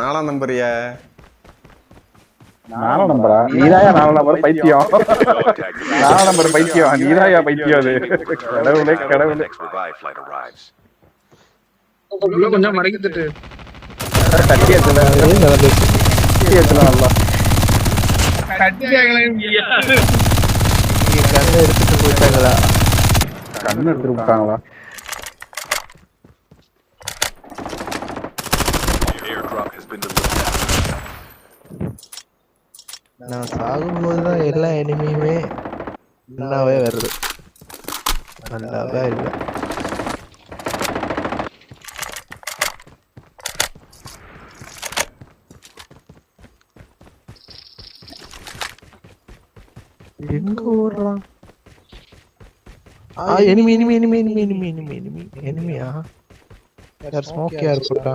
4ஆம் நம்பரியா? 4 நம்பரா? நீதாயா 4 நம்பர் பைத்தியம். 4 நம்பர் பைத்தியம். நீதாயா பைத்தியம் அது. கடவுளே கடவுளே. கொஞ்சம் மடக்கிட்டு தட்டி ஏத்தல. தட்டி ஏத்தல நல்லா. கண்ணு எடுத்துட்டு போயிட்டாங்களா? கண்ணு எடுத்துட்டு போட்டாங்களா? நான் சாகும்போதுதான் எல்லா எனிமியுமே நல்லாவே வருது. நல்லாவே இல்லை. எங்க ஓடுறான்? Enemy enemy enemy enemy enemy enemy enemy எனிமியா? யார் ஸ்மோக்கியா இருக்கா?